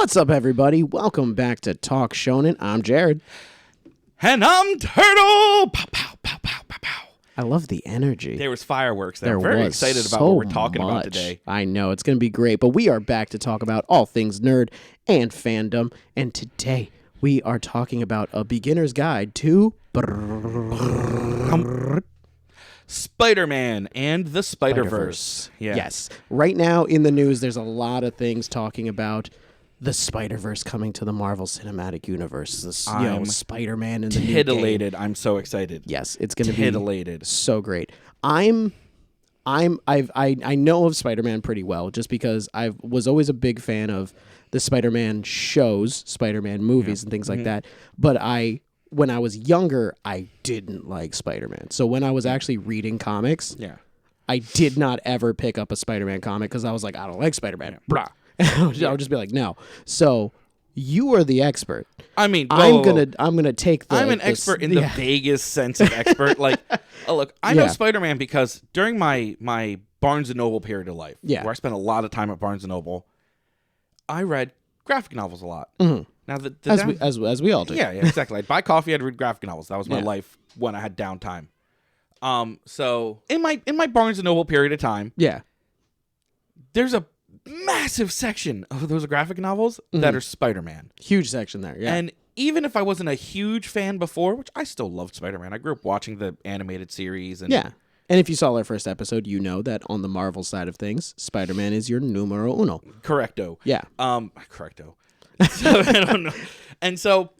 What's up, everybody? Welcome back to Talk Shonen. I'm Jared. And I'm Turtle! Pow, pow, pow, pow, pow, pow. I love the energy. There was fireworks there. I'm very excited about what we're talking about today. I know, it's going to be great. But we are back to talk about all things nerd and fandom. And today, we are talking about a beginner's guide to... Spider-Man and the Spiderverse. Yeah. Yes. Right now in the news, there's a lot of things talking about the Spider-Verse coming to the Marvel Cinematic Universe. Spider-Man in the new game. Titillated. I'm so excited. Yes, it's going to be titillated. So great. I know of Spider-Man pretty well just because I was always a big fan of the Spider-Man shows, Spider-Man movies and things like that. But when I was younger, I didn't like Spider-Man. So when I was actually reading comics, I did not ever pick up a Spider-Man comic because I was like, I don't like Spider-Man. Blah. I'll just be like, no. So you are the expert. I mean, I'm gonna take the. I'm an expert in the vaguest sense of expert. Like, look, I know Spider-Man because during my Barnes and Noble period of life, where I spent a lot of time at Barnes and Noble, I read graphic novels a lot. Mm-hmm. Now, as we all do. Yeah, exactly. I'd buy coffee, I'd read graphic novels. That was my life when I had downtime. So in my Barnes and Noble period of time, there's a massive section of those graphic novels that are Spider-Man. Huge section there, yeah. And even if I wasn't a huge fan before, which I still loved Spider-Man, I grew up watching the animated series. And and if you saw our first episode, you know that on the Marvel side of things, Spider-Man is your numero uno. Correcto. Yeah. Correcto. So, I don't know. And so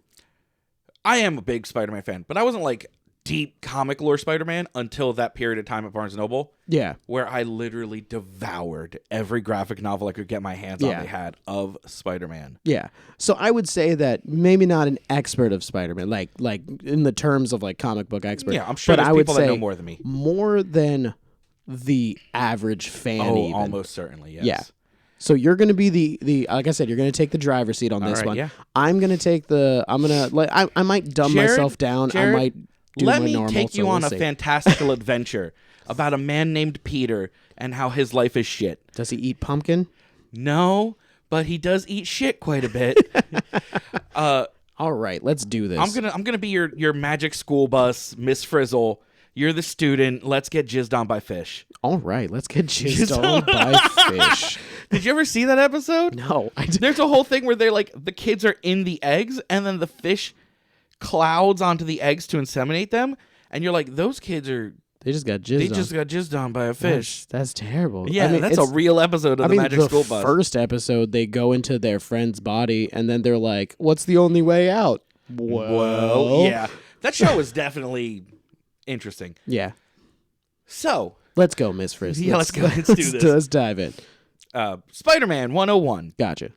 I am a big Spider-Man fan, but I wasn't like deep comic lore Spider-Man until that period of time at Barnes & Noble. Yeah. Where I literally devoured every graphic novel I could get my hands on they had of Spider-Man. Yeah. So I would say that maybe not an expert of Spider-Man, like in the terms of like comic book expert. Yeah, I'm sure there's people that know more than me. More than the average fan. Oh, even. Almost certainly, yes. Yeah. So you're going to be the like I said, you're going to take the driver's seat on this one. Yeah. I'm going to take I might dumb myself down. Jared, I might do let my me normal, take you on a see. fantastical adventure about a man named Peter and how his life is shit. Does he eat pumpkin? No, but he does eat shit quite a bit. All right, let's do this. I'm gonna be your magic school bus, Miss Frizzle. You're the student. Let's get jizzed on by fish. All right, let's get jizzed on by fish. Did you ever see that episode? No, I didn't. There's a whole thing where they're like the kids are in the eggs, and then the fish clouds onto the eggs to inseminate them, and you're like, those kids are. They just got jizzed on by a fish. That's terrible. Yeah, I mean, that's a real episode of the Magic School Bus. The first episode, they go into their friend's body, and then they're like, "What's the only way out?" Well, yeah, that show is definitely interesting. Yeah. So let's go, Miss Frisk. Yeah, let's go. Let's do this. Let's dive in. Spider-Man 101. Gotcha.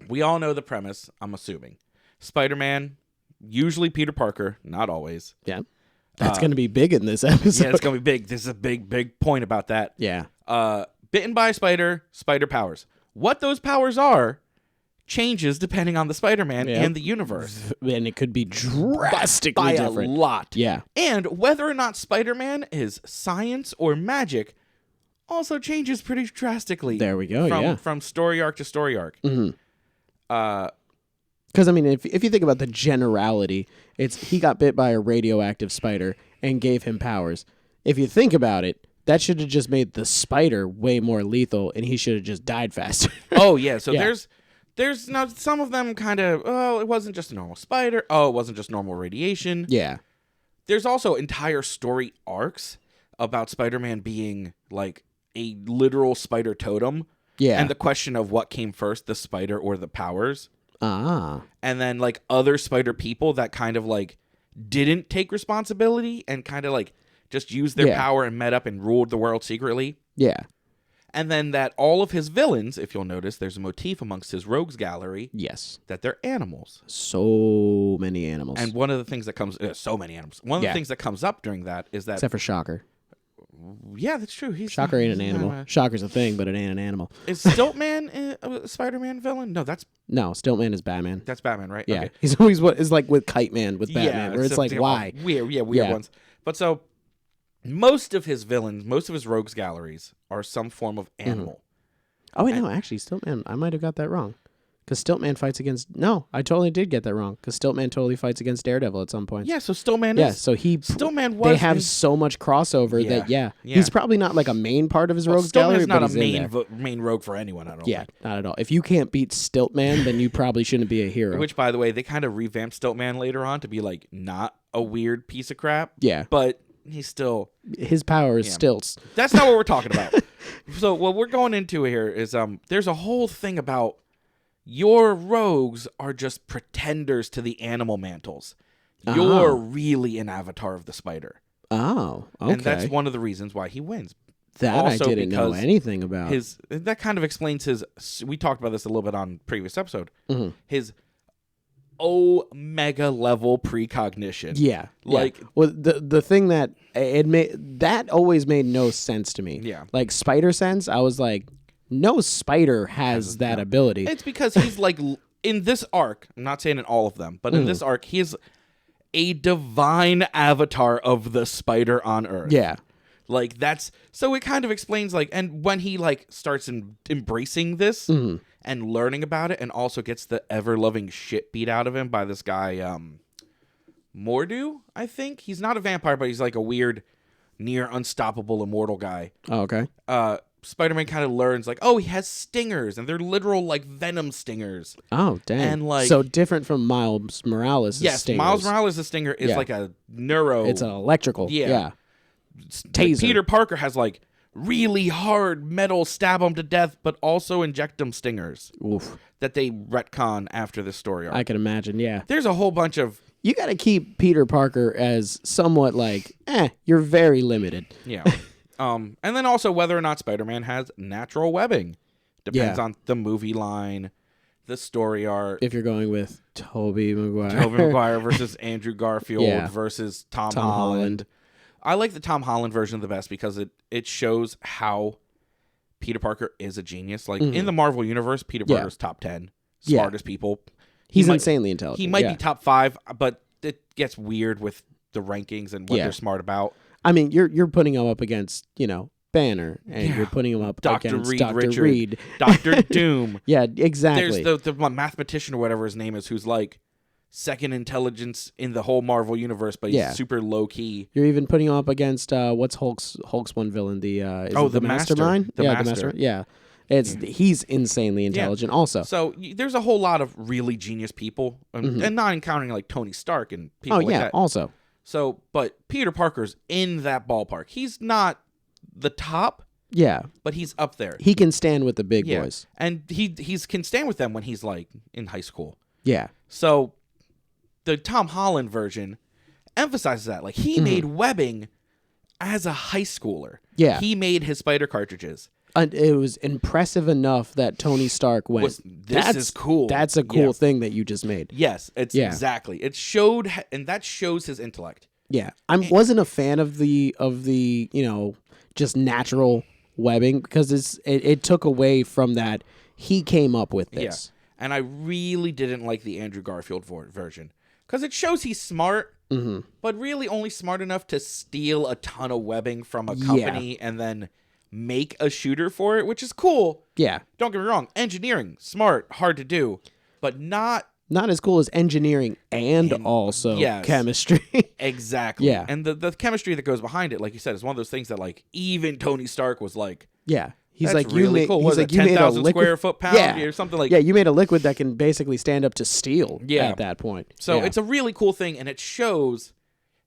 We all know the premise. I'm assuming Spider-Man, usually Peter Parker, not always. Yeah. That's going to be big in this episode. Yeah, it's going to be big. This is a big point about that. Yeah. Bitten by a spider powers. What those powers are changes depending on the Spider-Man and the universe. And it could be drastically different. By a lot. Yeah. And whether or not Spider-Man is science or magic also changes pretty drastically. There we go, From story arc to story arc. Mm-hmm. Because, I mean, if you think about the generality, it's he got bit by a radioactive spider and gave him powers. If you think about it, that should have just made the spider way more lethal, and he should have just died faster. Oh, yeah. So there's now some of them kind of, it wasn't just a normal spider. Oh, it wasn't just normal radiation. Yeah. There's also entire story arcs about Spider-Man being, like, a literal spider totem. Yeah. And the question of what came first, the spider or the powers. Ah. And then, like, other spider people that kind of, like, didn't take responsibility and kind of, like, just used their power and met up and ruled the world secretly. Yeah. And then that all of his villains, if you'll notice, there's a motif amongst his rogues gallery. Yes. That they're animals. So many animals. And one of the things that comes... so many animals. One of the things that comes up during that is that... Except for Shocker. Yeah, that's true. Shocker ain't an animal. Shocker's a thing, but it ain't an animal. Is Stiltman a Spider-Man villain? No, Stiltman is Batman. That's Batman, right? Yeah, okay. He's always what is like with Kite Man with Batman, where it's like why weird ones. But so most of his villains, most of his rogues galleries are some form of animal. Oh wait, no, actually, Stiltman. I might have got that wrong. Because Stiltman fights against... No, I totally did get that wrong. Because Stiltman totally fights against Daredevil at some point. Yeah, so Stiltman is... so he... Stillman was... They have so much crossover that, he's probably not like a main part of his rogues gallery, but he's not a main rogue for anyone, I don't think. Not at all. If you can't beat Stiltman, then you probably shouldn't be a hero. Which, by the way, they kind of revamped Stiltman later on to be, like, not a weird piece of crap. Yeah. But he's still... His power is stilts. That's not what we're talking about. So what we're going into here is there's a whole thing about your rogues are just pretenders to the animal mantles. You're really an avatar of the spider. Oh, okay. And that's one of the reasons why he wins. That also, I didn't know anything about. That kind of explains his... We talked about this a little bit on previous episode. Mm-hmm. His omega level precognition. Yeah. Like... Yeah. Well, the thing that... that always made no sense to me. Yeah. Like, spider sense, I was like... No spider has that ability. It's because he's like, in this arc, I'm not saying in all of them, but in this arc, he's a divine avatar of the spider on Earth. Yeah. Like, that's, so it kind of explains, like, and when he, like, starts embracing this and learning about it and also gets the ever-loving shit beat out of him by this guy, Mordu, I think. He's not a vampire, but he's like a weird, near unstoppable immortal guy. Oh, okay. Spider-Man kind of learns, like, oh, he has stingers, and they're literal, like, venom stingers. Oh, dang. And, like... So different from Miles Morales' stingers. Yes, Miles Morales' stinger is like a neuro... It's an electrical. Yeah. Taser. Peter Parker has, like, really hard metal stab him to death, but also inject him stingers. Oof. That they retcon after this story arc. I can imagine, yeah. There's a whole bunch of... You got to keep Peter Parker as somewhat like, you're very limited. Yeah. And then also whether or not Spider-Man has natural webbing. Depends on the movie line, the story arc. If you're going with Tobey Maguire. Tobey Maguire versus Andrew Garfield versus Tom Holland. I like the Tom Holland version the best because it shows how Peter Parker is a genius. Like, in the Marvel Universe, Peter Parker's top 10 smartest people. He's insanely intelligent. He might be top 5, but it gets weird with the rankings and what they're smart about. I mean, you're putting him up against, Banner, and you're putting him up against Dr. Reed. Dr. Doom. Yeah, exactly. There's the mathematician or whatever his name is who's like second intelligence in the whole Marvel universe, but he's super low key. You're even putting him up against what's Hulk's one villain? The Mastermind. The Mastermind. Yeah. He's insanely intelligent also. So there's a whole lot of really genius people, and not encountering like Tony Stark and people like that. Also. So, but Peter Parker's in that ballpark. He's not the top. Yeah. But he's up there. He can stand with the big boys. And he can stand with them when he's like in high school. Yeah. So the Tom Holland version emphasizes that. Like, he made webbing as a high schooler. Yeah. He made his spider cartridges. And it was impressive enough that Tony Stark went, this is cool. That's a cool thing that you just made. Yes, exactly. It showed, and that shows his intellect. Yeah. I wasn't a fan of the just natural webbing because it took away from that. He came up with this. Yeah. And I really didn't like the Andrew Garfield version because it shows he's smart, but really only smart enough to steal a ton of webbing from a company and then make a shooter for it, which is cool. Yeah. Don't get me wrong. Engineering, smart, hard to do, but not as cool as engineering and also chemistry. Exactly. Yeah. And the chemistry that goes behind it, like you said, is one of those things that like even Tony Stark was like, he's like, really cool. He's like, you made a 10,000 square foot pound or something like. Yeah, you made a liquid that can basically stand up to steel at that point. So it's a really cool thing, and it shows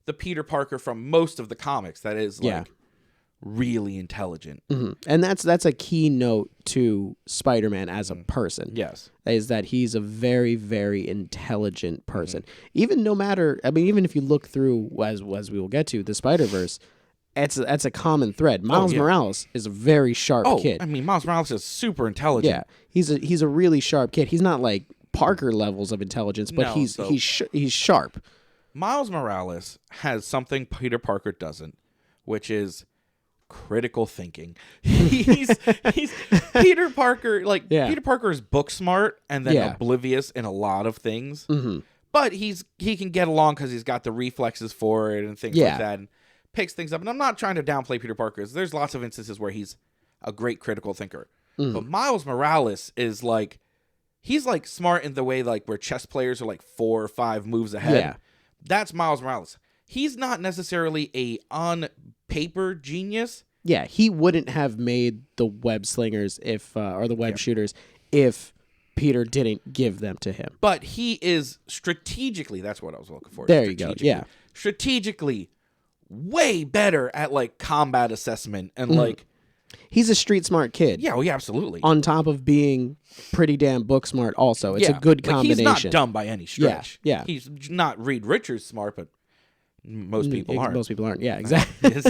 the Peter Parker from most of the comics that is like really intelligent. And that's a key note to Spider-Man as a person. Yes. Is that he's a very, very intelligent person. Even if you look through, as we will get to, the Spider-Verse, that's a common thread. Miles Morales is a very sharp kid. I mean, Miles Morales is super intelligent. Yeah. He's a really sharp kid. He's not like Parker levels of intelligence, but he's sharp. Miles Morales has something Peter Parker doesn't, which is critical thinking. He's Peter Parker. Like Peter Parker is book smart and then oblivious in a lot of things. But he can get along because he's got the reflexes for it and things like that, and picks things up. And I'm not trying to downplay Peter Parker. There's lots of instances where he's a great critical thinker. But Miles Morales is like, he's like smart in the way like where chess players are like 4 or 5 moves ahead. Yeah. That's Miles Morales. He's not necessarily a on paper genius. Yeah, he wouldn't have made the web slingers or the web shooters if Peter didn't give them to him. But he is strategically, that's what I was looking for. There you go. Yeah. Strategically way better at like combat assessment and like he's a street smart kid. Yeah, well, yeah, absolutely. On top of being pretty damn book smart also. It's a good combination. He's not dumb by any stretch. Yeah. He's not Reed Richards smart, but most people aren't. Most people aren't. Yeah, exactly.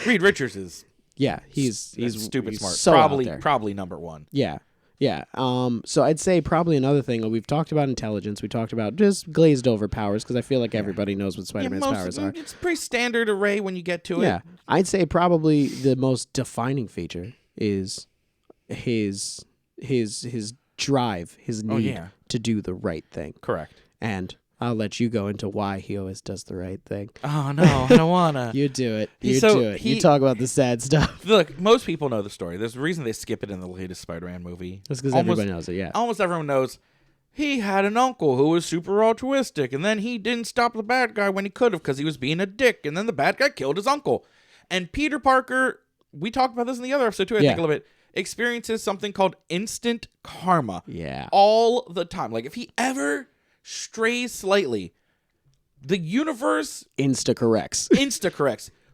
Reed Richards is he's stupid smart. So probably number 1. Yeah. Yeah. So I'd say probably another thing. We've talked about intelligence. We talked about just glazed over powers because I feel like everybody knows what Spider-Man's powers are. It's a pretty standard array when you get to it. Yeah. I'd say probably the most defining feature is his drive, his need to do the right thing. Correct. And I'll let you go into why he always does the right thing. Oh, no, I don't want to. You do it. You do it. You talk about the sad stuff. Look, most people know the story. There's a reason they skip it in the latest Spider-Man movie. That's because everybody knows it, yeah. Almost everyone knows he had an uncle who was super altruistic, and then he didn't stop the bad guy when he could have because he was being a dick, and then the bad guy killed his uncle. And Peter Parker, we talked about this in the other episode too, I think a little bit, experiences something called instant karma. Yeah. All the time. Like, if he ever strays slightly, the universe insta-corrects,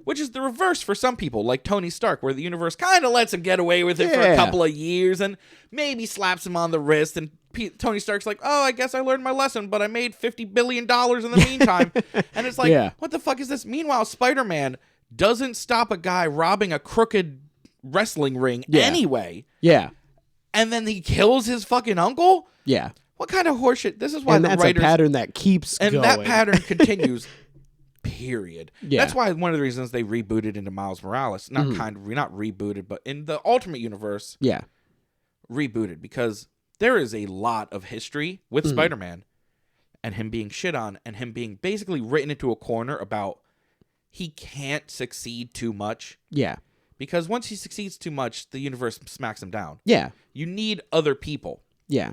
which is the reverse for some people, like Tony Stark, where the universe kind of lets him get away with it for a couple of years and maybe slaps him on the wrist, and Tony Stark's like, oh, I guess I learned my lesson, but I made $50 billion in the meantime. And it's like, what the fuck is this? Meanwhile, Spider-Man doesn't stop a guy robbing a crooked wrestling ring anyway. Yeah. And then he kills his fucking uncle? Yeah. What kind of horseshit? This is why that's a pattern that keeps going. And that pattern continues, period. Yeah. That's why one of the reasons they rebooted into Miles Morales. Not rebooted, but in the Ultimate Universe. Yeah. Rebooted. Because there is a lot of history with Spider-Man and him being shit on and him being basically written into a corner about he can't succeed too much. Yeah. Because once he succeeds too much, the universe smacks him down. Yeah. You need other people. Yeah.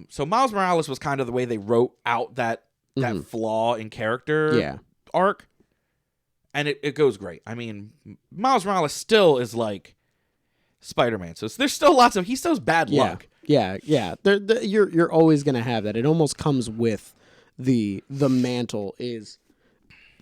So Miles Morales was kind of the way they wrote out that flaw in character arc. And it goes great. I mean, Miles Morales still is like Spider-Man. So there's still lots of, he still has bad luck. Yeah. You're always going to have that. It almost comes with the mantle is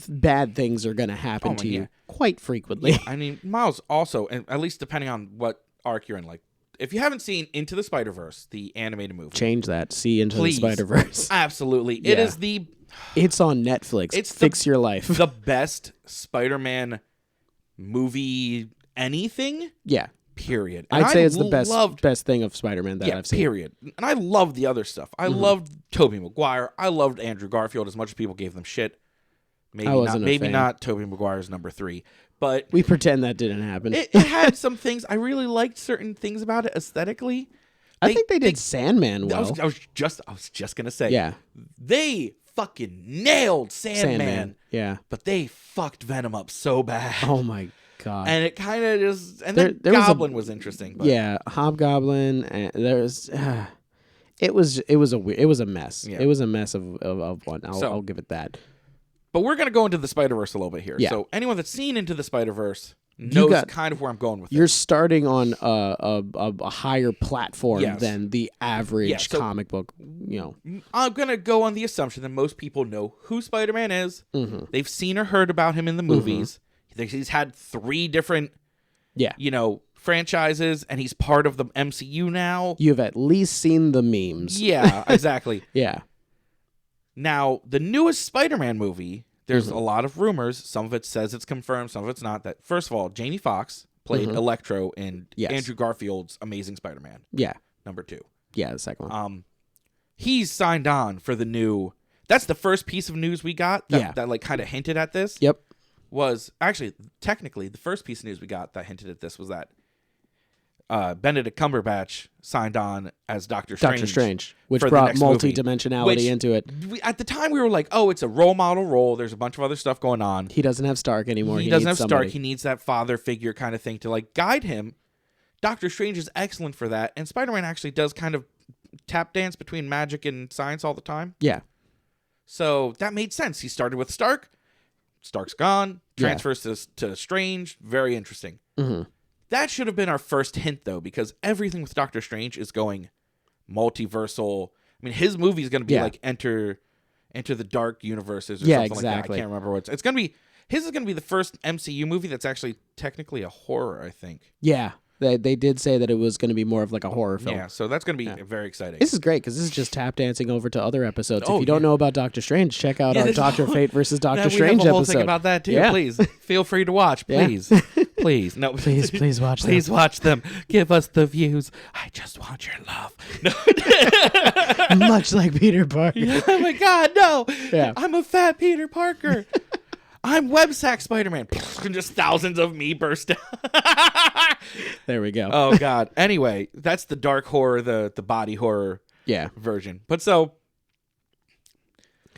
bad things are going to happen to you quite frequently. Yeah, I mean, Miles also, and at least depending on what arc you're in, like, if you haven't seen Into the Spiderverse, the animated movie, change that. See Into the Spiderverse. Absolutely, it is It's on Netflix. Fix your life. The best Spider-Man movie, anything. Yeah. Period. And I'd say it's the best thing of Spider-Man that I've seen. Period. And I loved the other stuff. I loved Tobey Maguire. I loved Andrew Garfield as much as people gave them shit. Maybe not Tobey Maguire's number 3. But we pretend that didn't happen. It had some things. I really liked certain things about it aesthetically. I think they did Sandman well. I was just gonna say. Yeah. They fucking nailed Sandman. Yeah. But they fucked Venom up so bad. Oh my god. And it kind of just then Goblin was interesting. But. Yeah, Hobgoblin. And there's. It was a mess. Yeah. It was a mess of one. I'll give it that. But we're going to go into the Spider-Verse a little bit here. Yeah. So anyone that's seen Into the Spider-Verse knows kind of where I'm going with it. You're starting on a higher platform than the average comic book, I'm going to go on the assumption that most people know who Spider-Man is. Mm-hmm. They've seen or heard about him in the movies. Mm-hmm. He's had 3 different, franchises, and he's part of the MCU now. You've at least seen the memes. Yeah, exactly. Yeah. Now, the newest Spider-Man movie, there's a lot of rumors. Some of it says it's confirmed, some of it's not. That first of all, Jamie Foxx played Electro in Andrew Garfield's Amazing Spider-Man. Yeah. Number 2. Yeah, the second one. He's signed on for the new... That's the first piece of news we got that like kind of hinted at this. Yep. Was actually, technically, the first piece of news we got that hinted at this was that Benedict Cumberbatch signed on as Doctor Strange. Which brought multi-dimensionality into it. At the time, we were like, oh, it's a role model role. There's a bunch of other stuff going on. He doesn't have Stark anymore. He doesn't have Stark. He needs that father figure kind of thing to like guide him. Doctor Strange is excellent for that. And Spider-Man actually does kind of tap dance between magic and science all the time. Yeah. So that made sense. He started with Stark. Stark's gone. Transfers to Strange. Very interesting. Mm-hmm. That should have been our first hint, though, because everything with Doctor Strange is going multiversal. I mean, his movie is going to be like Enter the Dark Universes or something like that. I can't remember what it's going to be. His is going to be the first MCU movie that's actually technically a horror, I think. Yeah. They did say that it was going to be more of like a horror film. Yeah, so that's going to be very exciting. This is great because this is just tap dancing over to other episodes. If you don't know about Doctor Strange, check out our Doctor Fate versus Doctor Strange we have a whole episode. thing about that too. Yeah. Please feel free to watch. Please, please, no, please watch them. Please watch them. Give us the views. I just want your love. No. Much like Peter Parker. Oh my God, no! Yeah. I'm a fat Peter Parker. I'm Websack Spider-Man. And just thousands of me burst out. There we go. Oh, God. Anyway, that's the dark horror, the body horror version. But so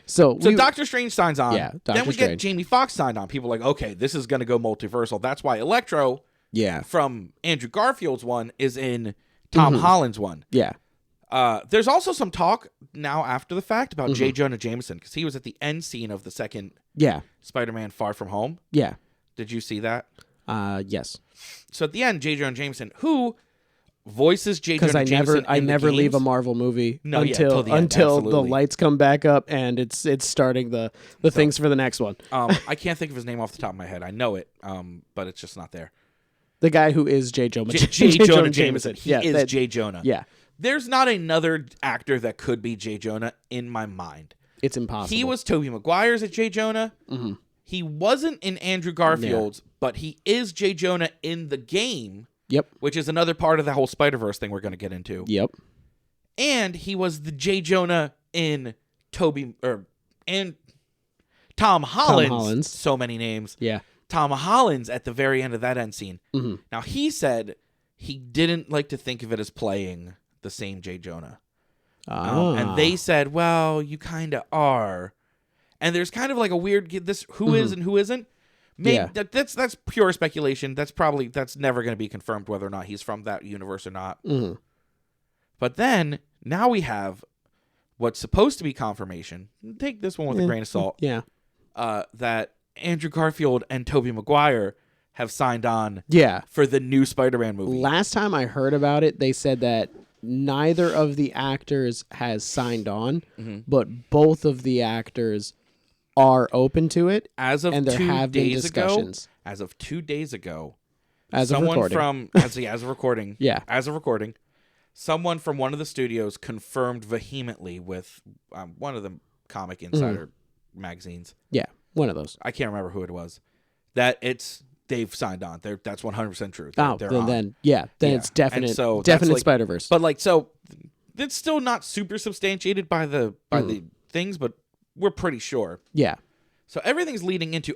Doctor Strange signs on. Yeah, then we get Jamie Foxx signed on. People are like, okay, this is going to go multiversal. That's why Electro from Andrew Garfield's one is in Tom Holland's one. Yeah. There's also some talk now after the fact about J. Jonah Jameson because he was at the end scene of the second Spider-Man Far From Home. Yeah. Did you see that? Yes. So at the end, J. Jonah Jameson, who voices J. Jonah Jameson I never leave a Marvel movie until the lights come back up and it's starting the things for the next one. I can't think of his name off the top of my head. I know it, but it's just not there. The guy who is J. Jonah Jameson. He is J. Jonah. Yeah. There's not another actor that could be J. Jonah in my mind. It's impossible. He was Tobey Maguire's at J. Jonah. Mm-hmm. He wasn't in Andrew Garfield's, but he is J. Jonah in the game. Yep. Which is another part of the whole Spider-Verse thing we're going to get into. Yep. And he was the J. Jonah in and Tom Holland's. So many names. Yeah. Tom Holland's at the very end of that end scene. Mm-hmm. Now, he said he didn't like to think of it as playing the same J. Jonah. And they said, well, you kind of are. And there's kind of like a weird, who is and who isn't. Maybe that's pure speculation. That's never going to be confirmed whether or not he's from that universe or not. Mm-hmm. But then, now we have what's supposed to be confirmation. Take this one with a grain of salt. Yeah. That Andrew Garfield and Tobey Maguire have signed on for the new Spider-Man movie. Last time I heard about it, they said that neither of the actors has signed on, but both of the actors are open to it. As of and there 2 have been days discussions. ago, as of 2 days ago, as of recording, someone from one of the studios confirmed vehemently with one of the Comic Insider magazines. Yeah, one of those. I can't remember who it was. That they've signed on. That's 100% true. Then it's definite. So definite Spider-Verse. But so it's still not super substantiated by the things, but we're pretty sure. Yeah. So everything's leading into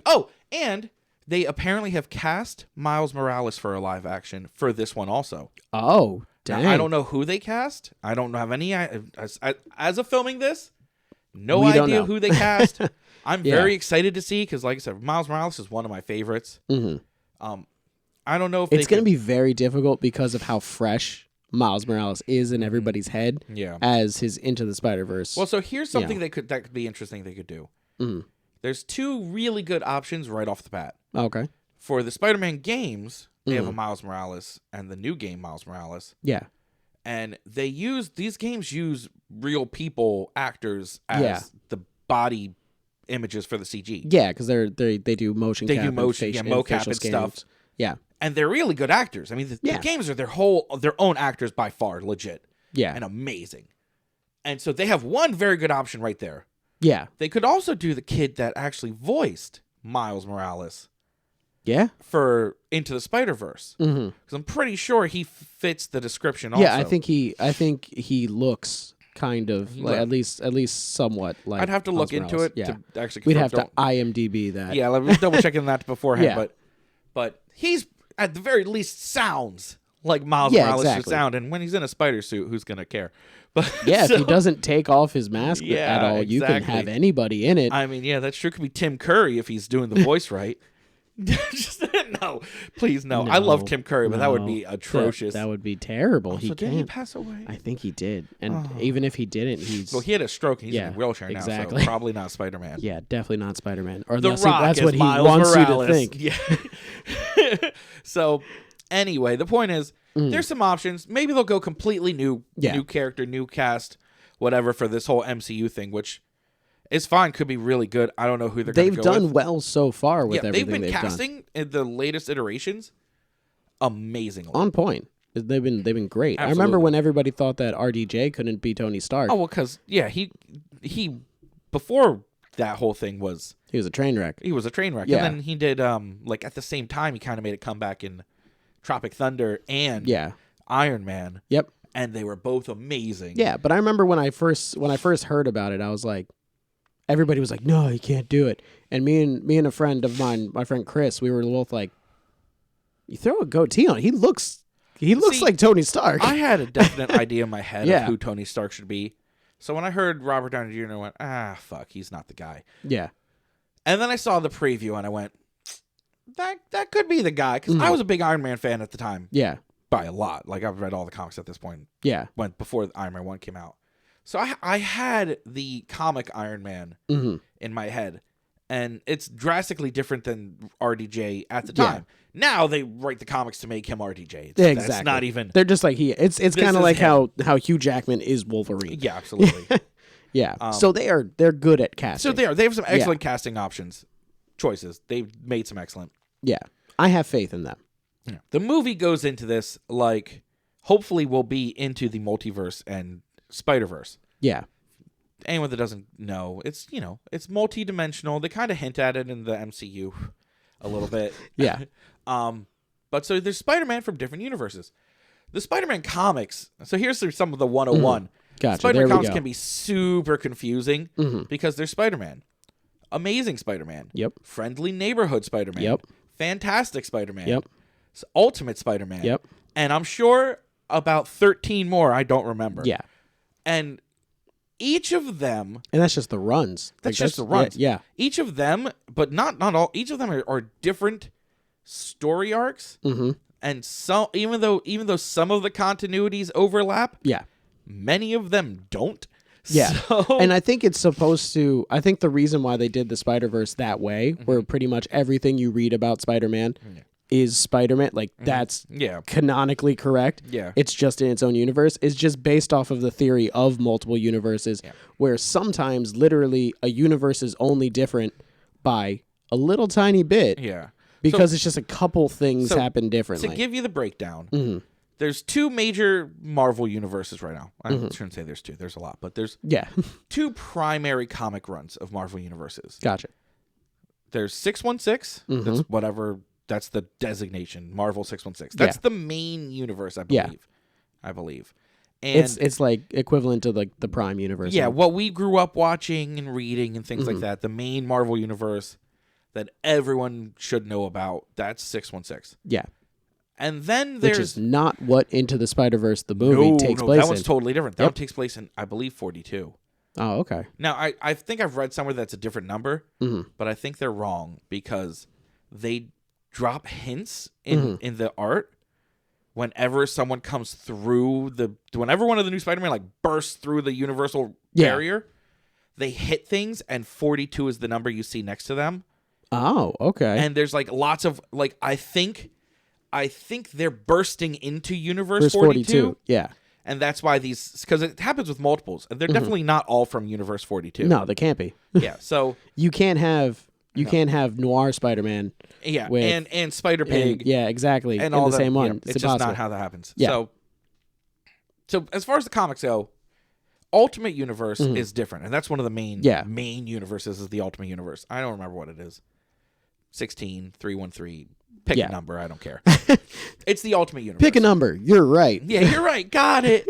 and they apparently have cast Miles Morales for a live action for this one also. Oh, dang. Now, I don't know who they cast. I don't have any as of filming this. No idea who they cast. I'm very excited to see because, like I said, Miles Morales is one of my favorites. Mm-hmm. I don't know if it's going to be very difficult because of how fresh Miles Morales is in everybody's head as his Into the Spiderverse. Well, so here's something that could be interesting they could do. Mm-hmm. There's 2 really good options right off the bat. Okay. For the Spider-Man games, they have a Miles Morales and the new game Miles Morales. Yeah. And these games use real people, actors as the body images for the CG. Yeah, because they do motion cap. They do motion, mocap and stuff. Yeah. And they're really good actors. I mean, the games are their own actors by far, legit. Yeah. And amazing. And so they have one very good option right there. Yeah. They could also do the kid that actually voiced Miles Morales. Yeah. For Into the Spiderverse. Because I'm pretty sure he fits the description also. Yeah, I think he looks kind of at least somewhat like I'd have to look Miles into Morales. it to actually confirm. We'd have to IMDb that. Yeah, let me double checking that beforehand. But he's at the very least sounds like Miles Morales should sound, and when he's in a spider suit, who's gonna care? But if he doesn't take off his mask at all, you can have anybody in it. I mean, that sure could be Tim Curry if he's doing the voice right. Just no, please no. I love Tim Curry, but that would be atrocious. That would be terrible. Also, did he pass away? I think he did. And even if he didn't, he had a stroke. And he's in a wheelchair now, so probably not Spider-Man. Yeah, definitely not Spider-Man. Or The Rock that's is what he Miles wants Morales. you to think. Yeah. So anyway, the point is, there's some options. Maybe they'll go completely new character, new cast, whatever for this whole MCU thing, which is fine. Could be really good. I don't know who they're going to go with. They've done well so far with everything they've been done. casting in the latest iterations amazingly. On point. They've been great. Absolutely. I remember when everybody thought that RDJ couldn't be Tony Stark. Oh, well, because, he before that whole thing was... He was a train wreck. He was a train wreck. Yeah. And then he did, at the same time, he kind of made a comeback in Tropic Thunder and Iron Man. Yep. And they were both amazing. Yeah, but I remember when I first heard about it, I was like, everybody was like, "No, you can't do it." And me and a friend of mine, my friend Chris, we were both like, "You throw a goatee on, he looks like Tony Stark." I had a definite idea in my head of who Tony Stark should be. So when I heard Robert Downey Jr., I went, fuck, he's not the guy. Yeah. And then I saw the preview and I went, that could be the guy, because I was a big Iron Man fan at the time. Yeah. By a lot. Like, I've read all the comics at this point. Yeah. Before Iron Man 1 came out. So I had the comic Iron Man in my head. And it's drastically different than RDJ at the time. Yeah. Now they write the comics to make him RDJ. Exactly. That's not even... They're just like he... It's kind of like how Hugh Jackman is Wolverine. Yeah, absolutely. Yeah. So they're good at casting. So they are. They have some excellent casting choices. They've made some excellent. Yeah. I have faith in them. Yeah. The movie goes into this like, hopefully we'll be into the multiverse and Spider-Verse. Yeah. Anyone that doesn't know, it's multi-dimensional. They kind of hint at it in the MCU a little bit. Yeah. But so there's Spider-Man from different universes. The Spider-Man comics. So here's some of the 101. Gotcha. Spider-Man comics can be super confusing because there's Spider-Man. Amazing Spider-Man. Yep. Friendly Neighborhood Spider-Man. Yep. Fantastic Spider-Man. Yep. Ultimate Spider-Man. Yep. And I'm sure about 13 more I don't remember. Yeah. And each of them... And that's just the runs. That's just the runs. Yeah. Each of them, but not all, each of them are different story arcs. Mm-hmm. And so even though some of the continuities overlap... Yeah. Many of them don't. Yeah. So... And I think it's supposed to... I think the reason why they did the Spider-Verse that way, where pretty much everything you read about Spider-Man is Spider-Man, like that's canonically correct. Yeah. It's just in its own universe. It's just based off of the theory of multiple universes, where sometimes literally a universe is only different by a little tiny bit. Yeah. Because it's just a couple things happen differently. To give you the breakdown... There's two major Marvel universes right now. I shouldn't say there's two. There's a lot. But there's two primary comic runs of Marvel universes. Gotcha. There's 616. That's whatever. That's the designation. Marvel 616. That's the main universe, I believe. Yeah. I believe. And it's like equivalent to like the Prime universe. Yeah, what we grew up watching and reading and things like that. The main Marvel universe that everyone should know about. That's 616. Yeah. And then there's... Which is not what Into the Spider-Verse, the movie, takes place in. That one's totally different. That one takes place in, I believe, 42. Oh, okay. Now, I think I've read somewhere that's a different number, but I think they're wrong because they drop hints in the art whenever someone comes through whenever one of the new Spider-Man like bursts through the universal barrier, they hit things, and 42 is the number you see next to them. Oh, okay. And there's like lots of like I think they're bursting into Universe 42. Yeah. And that's why because it happens with multiples. And they're definitely not all from Universe 42. No, they can't be. Yeah, so... You can't have Noir Spider-Man. Yeah, and Spider-Pig. Yeah, exactly. And in all the same one. It's just not how that happens. Yeah. So as far as the comics go, Ultimate Universe is different. And that's one of the main universes is the Ultimate Universe. I don't remember what it is. 16, 313... Pick a number. I don't care. It's the Ultimate Universe. Pick a number. You're right. Yeah, you're right. Got it.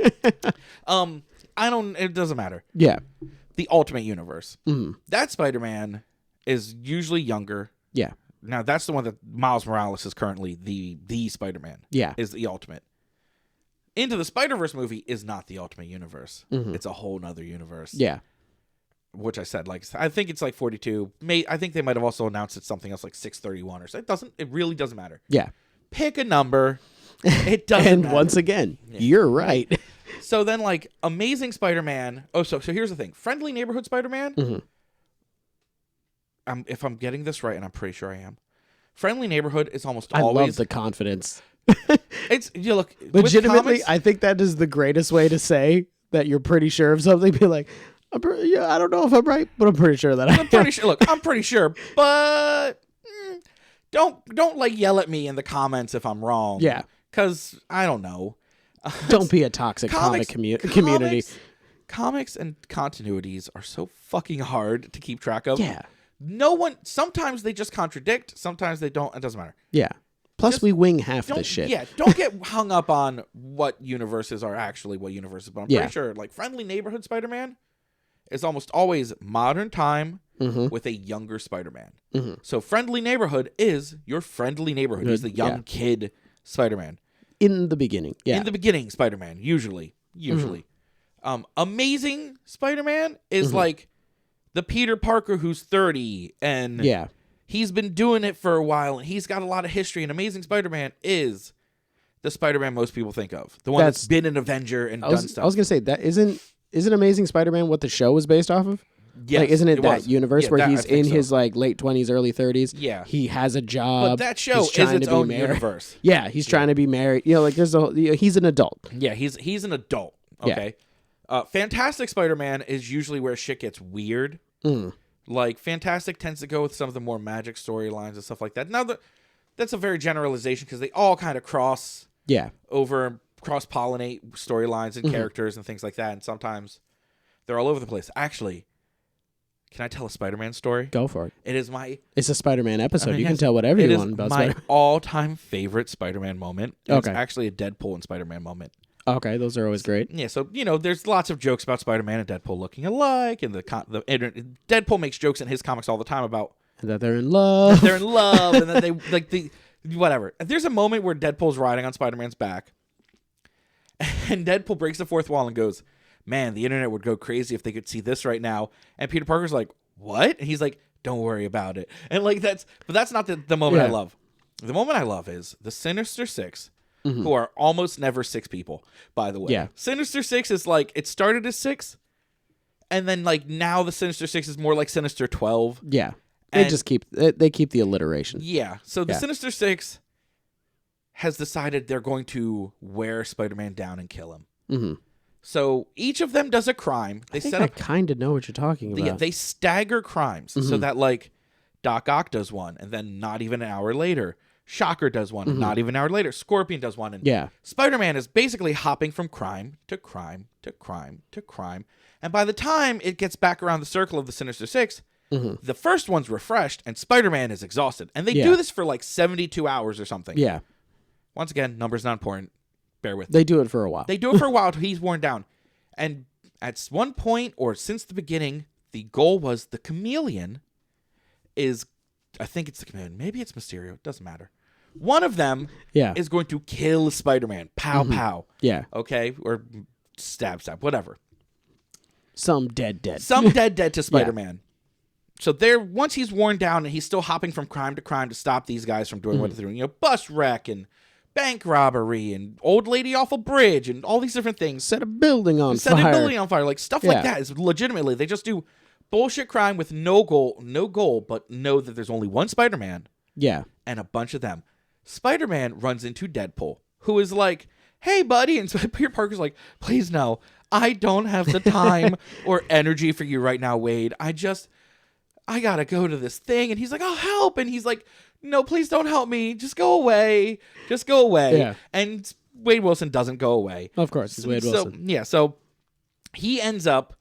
It doesn't matter. Yeah. The Ultimate Universe. That Spider-Man is usually younger. Yeah. Now, that's the one that Miles Morales is currently the Spider-Man. Yeah. Is the Ultimate. Into the Spider-Verse movie is not the Ultimate Universe. It's a whole nother universe. Yeah. which I said, like, I think it's like 42. I think they might have also announced it's something else like 631 or so. It really doesn't matter. Yeah. Pick a number. It doesn't and matter. Once again, you're right. So then, like, Amazing Spider-Man. Oh, so here's the thing. Friendly Neighborhood Spider-Man. Mm-hmm. If I'm getting this right, and I'm pretty sure I am. Friendly Neighborhood is almost always. I love the confidence. It's look legitimately. I think that is the greatest way to say that you're pretty sure of something. Be like, I don't know if I'm right, but I'm pretty sure that I'm pretty sure. Look, I'm pretty sure, but don't like yell at me in the comments if I'm wrong. Yeah, because I don't know. Don't be a toxic community. Comics and continuities are so fucking hard to keep track of. Yeah. Sometimes they just contradict. Sometimes they don't. It doesn't matter. Yeah. Plus, we wing half the shit. Yeah, don't get hung up on what universes are actually what universes. But I'm pretty sure, like, Friendly Neighborhood Spider-Man is almost always modern time with a younger Spider-Man. Mm-hmm. So Friendly Neighborhood is your friendly neighborhood. He's the young kid Spider-Man. In the beginning, In the beginning, Spider-Man, usually. Mm-hmm. Amazing Spider-Man is like the Peter Parker who's 30 and he's been doing it for a while and he's got a lot of history. And Amazing Spider-Man is the Spider-Man most people think of. The one that's been an Avenger and done stuff. I was going to say, that isn't Amazing Spider-Man what the show was based off of? Yes, like, isn't it that universe where he's in his like late 20s, early 30s? Yeah, he has a job. But that show is its own universe. Yeah, he's trying to be married. You know, like there's he's an adult. Yeah, he's an adult. Okay. Yeah. Fantastic Spider-Man is usually where shit gets weird. Like Fantastic tends to go with some of the more magic storylines and stuff like that. Now that's a very generalization because they all kind of cross pollinate storylines and characters and things like that. And sometimes they're all over the place. Actually, can I tell a Spider-Man story? Go for it. It's a Spider-Man episode. You can tell whatever you want about Spider-Man. It is my all-time favorite Spider-Man moment. It's actually a Deadpool and Spider-Man moment. Okay, those are always great. Yeah, so, there's lots of jokes about Spider-Man and Deadpool looking alike, and Deadpool makes jokes in his comics all the time about that they're in love. And that they whatever. There's a moment where Deadpool's riding on Spider-Man's back, and Deadpool breaks the fourth wall and goes, "Man, the internet would go crazy if they could see this right now." And Peter Parker's like, "What?" And he's like, "Don't worry about it." And like that's not the moment I love. The moment I love is the Sinister Six, who are almost never six people, by the way. Yeah. Sinister Six is like, it started as 6, and then like now the Sinister Six is more like Sinister 12. Yeah. They keep the alliteration. Yeah. So the Sinister Six has decided they're going to wear Spider-Man down and kill him. Mm-hmm. So each of them does a crime. I kind of know what you're talking about. Yeah, they stagger crimes so that like Doc Ock does one, and then not even an hour later, Shocker does one, and not even an hour later, Scorpion does one, and Spider-Man is basically hopping from crime to crime to crime to crime. And by the time it gets back around the circle of the Sinister Six, the first one's refreshed, and Spider-Man is exhausted. And they do this for like 72 hours or something. Yeah. Once again, numbers not important. Bear with me. They do it for a while. They do it for a while until he's worn down. And at one point, or since the beginning, the goal was the Chameleon is, I think it's the Chameleon. Maybe it's Mysterio. It doesn't matter. One of them is going to kill Spider-Man. Pow, pow. Yeah. Okay? Or stab, whatever. Some dead. Some dead to Spider-Man. So once he's worn down and he's still hopping from crime to crime to stop these guys from doing what they're doing, bus wreck and bank robbery and old lady off a bridge and all these different things. Set a building on fire. Like stuff like that is legitimately, they just do bullshit crime with no goal, but know that there's only one Spider-Man. Yeah. And a bunch of them. Spider-Man runs into Deadpool, who is like, "Hey, buddy." And so Peter Parker's like, "Please no, I don't have the time or energy for you right now, Wade. I gotta go to this thing." And he's like, "I'll help." And he's like, "No, please don't help me. Just go away. Just go away." Yeah. And Wade Wilson doesn't go away. Of course, he's Wade Wilson. So he ends up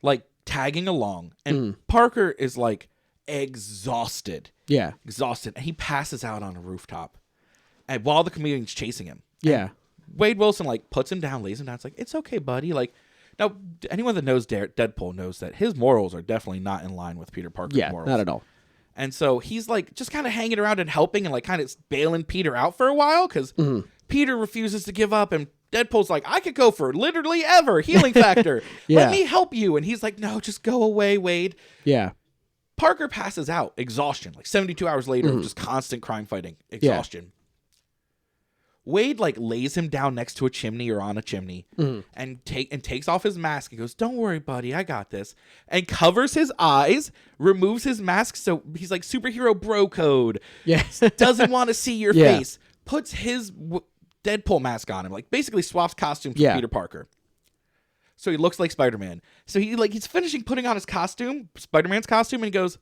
like tagging along, and Parker is like exhausted. Yeah. Exhausted. And he passes out on a rooftop. And while the Chameleon's chasing him. Yeah. Wade Wilson like puts him down, lays him down. It's like, "It's okay, buddy." Like, now anyone that knows Deadpool knows that his morals are definitely not in line with Peter Parker's morals. Not at all. And so he's like just kind of hanging around and helping and like kind of bailing Peter out for a while because Peter refuses to give up, and Deadpool's like, I could go for literally ever healing factor. Let me help you. And he's like, no, just go away, Wade. Yeah. Parker passes out, exhaustion, like 72 hours later of just constant crime fighting, exhaustion. Wade like lays him down next to a chimney or on a chimney and takes off his mask and goes, don't worry, buddy, I got this. And covers his eyes, removes his mask. So he's like superhero bro code. Yes. Doesn't want to see your face. Puts his Deadpool mask on him, like basically swaps costumes with Peter Parker. So he looks like Spider-Man. So he's finishing putting on his costume, Spider-Man's costume, and he goes,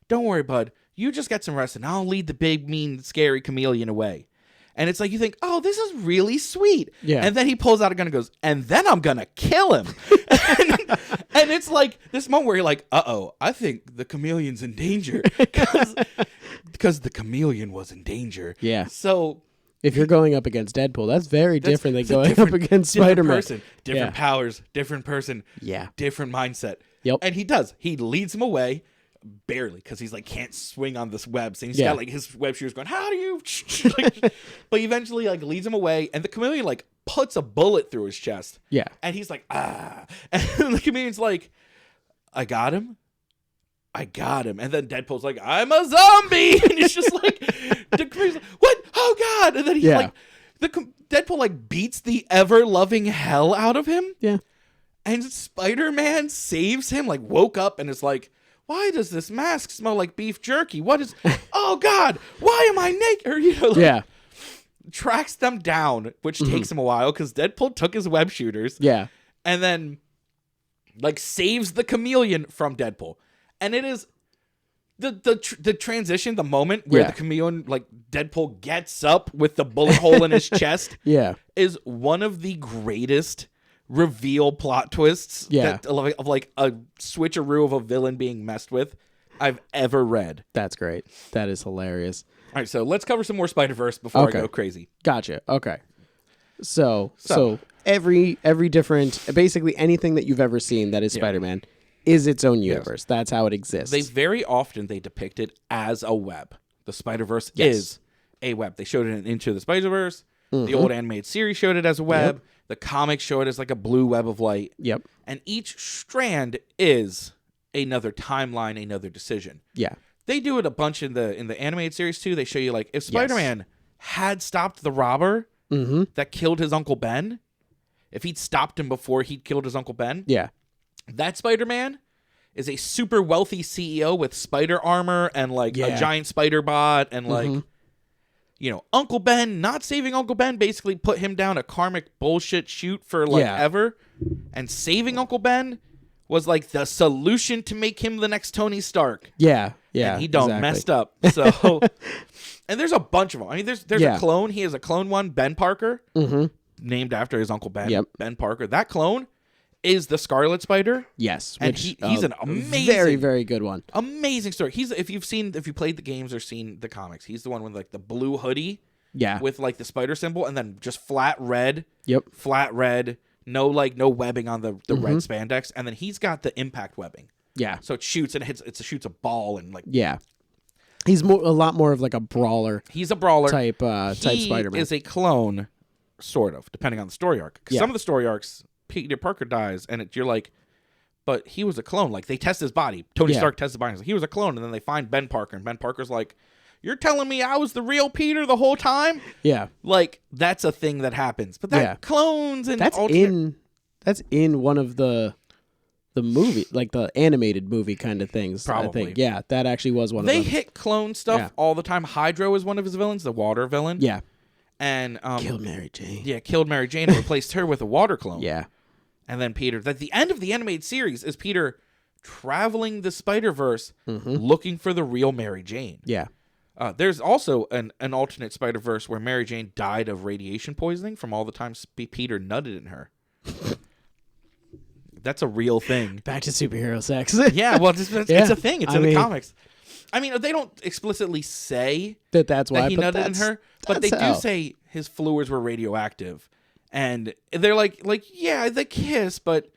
don't worry, bud. You just get some rest and I'll lead the big, mean, scary chameleon away. And it's like, you think, oh, this is really sweet. Yeah. And then he pulls out a gun and goes, and then I'm going to kill him. and it's like this moment where you're like, uh-oh, I think the chameleon's in danger. Because the chameleon was in danger. Yeah. So if you're going up against Deadpool, that's very different than going up against Spider-Man. Different powers, different person. Yeah. Different mindset. Yep. And he does. He leads him away. Barely, because he's like can't swing on this web, so he's got like his web shooters going, how do you but he eventually like leads him away, and the chameleon like puts a bullet through his chest, and he's like, and the chameleon's like, I got him, and then Deadpool's like, I'm a zombie, and he's just like, the chameleon's like, what, oh god, and then he's like, Deadpool like beats the ever-loving hell out of him, and Spider-Man saves him, like woke up and is like, why does this mask smell like beef jerky? What is... Oh, God! Why am I naked? Or, tracks them down, which takes him a while, because Deadpool took his web shooters. Yeah. And then, like, saves the chameleon from Deadpool. And it is... The transition, the moment where the chameleon, like, Deadpool gets up with the bullet hole in his chest is one of the greatest... reveal plot twists of like a switcheroo of a villain being messed with I've ever read. That's great. That is hilarious. All right, so let's cover some more Spider-Verse before I go crazy. Gotcha. Okay. So every different, basically anything that you've ever seen that is Spider-Man is its own universe. Yes. That's how it exists. They very often depict it as a web. The Spider-Verse is a web. They showed it in Into the Spiderverse. The old animated series showed it as a web. The comics show it as like a blue web of light. Yep. And each strand is another timeline, another decision. Yeah. They do it a bunch in the animated series too. They show you like if Spider-Man had stopped the robber that killed his Uncle Ben, if he'd stopped him before he'd killed his Uncle Ben, that Spider-Man is a super wealthy CEO with spider armor and like a giant spider bot and like Uncle Ben, not saving Uncle Ben basically put him down a karmic bullshit chute for like ever. And saving Uncle Ben was like the solution to make him the next Tony Stark. Yeah. Yeah. And he messed up. So, and there's a bunch of them. I mean, there's a clone. He has a clone one, Ben Parker, named after his Uncle Ben. Yep. Ben Parker. That clone is the Scarlet Spider. Yes. And he's an amazing, very, very good one. Amazing story. If you played the games or seen the comics, he's the one with like the blue hoodie. Yeah. With like the spider symbol and then just flat red. Yep. Flat red. No webbing on the red spandex. And then he's got the impact webbing. Yeah. So it shoots and it shoots a ball and like. Yeah. He's a lot more of like a brawler. He's a brawler type Spider-Man. He is a clone, sort of, depending on the story arc. Because some of the story arcs, Peter Parker dies, and you're like, but he was a clone. Like, they test his body. Tony Stark tests his body. Like, he was a clone, and then they find Ben Parker, and Ben Parker's like, you're telling me I was the real Peter the whole time? Yeah. Like, that's a thing that happens. But that clones and that's in one of the movie, like the animated movie kind of things. Probably. I think. Yeah, that actually was one of them. They hit clone stuff all the time. Hydro is one of his villains, the water villain. Yeah. And killed Mary Jane. Yeah, killed Mary Jane and replaced her with a water clone. Yeah. And then Peter, at the end of the animated series is Peter traveling the Spider-Verse looking for the real Mary Jane. Yeah. There's also an alternate Spider-Verse where Mary Jane died of radiation poisoning from all the times Peter nutted in her. That's a real thing. Back to superhero sex. Yeah, well, it's a thing. It's in the comics. I mean, they don't explicitly say that's why he nutted in her, but they do say his fluids were radioactive. And they're like, yeah, they kiss, but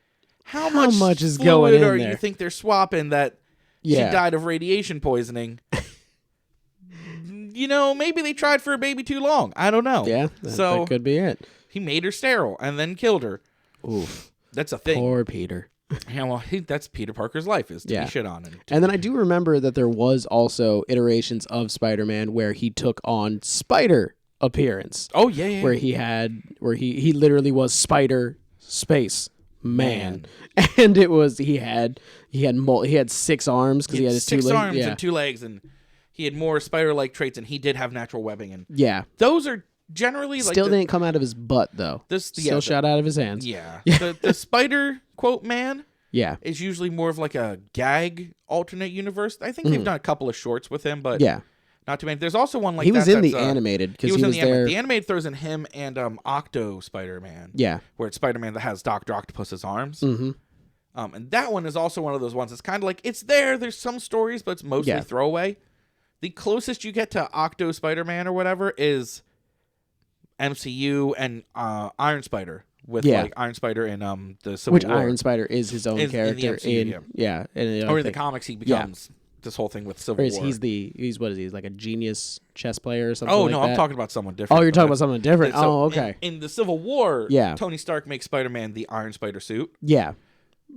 how much is going in there? You think they're swapping that she died of radiation poisoning? Maybe they tried for a baby too long. I don't know. Yeah, that could be it. He made her sterile and then killed her. Oof. That's a thing. Poor Peter. Yeah, well, that's Peter Parker's life, is to be shit on. And then I do remember that there was also iterations of Spider-Man where he took on Spider appearance. Oh, yeah. Where he literally was Spider Space Man. And it was he had 6 arms because he had his 2 legs. 6 arms and 2 legs, and he had more spider-like traits, and he did have natural webbing. And those are generally still didn't come out of his butt though. Still shot out of his hands. Yeah. The Spider quote man is usually more of like a gag alternate universe. I think they've done a couple of shorts with him, but not too many. There's also one like he was in the animated because he was there. The animated throws in him and Octo Spider-Man. Yeah, where it's Spider-Man that has Dr. Octopus's arms. Mm-hmm. And that one is also one of those ones. It's kind of like it's there. There's some stories, but it's mostly throwaway. The closest you get to Octo Spider-Man or whatever is MCU and Iron Spider with like Iron Spider in the Civil War. Iron Spider is his own character in the MCU, or in the comics he becomes this whole thing with Civil War. He's what is he? Like a genius chess player or something? Oh like no, that? I'm talking about someone different. Oh, you're talking about someone different. So okay. In the Civil War, Tony Stark makes Spider-Man the Iron Spider suit. Yeah,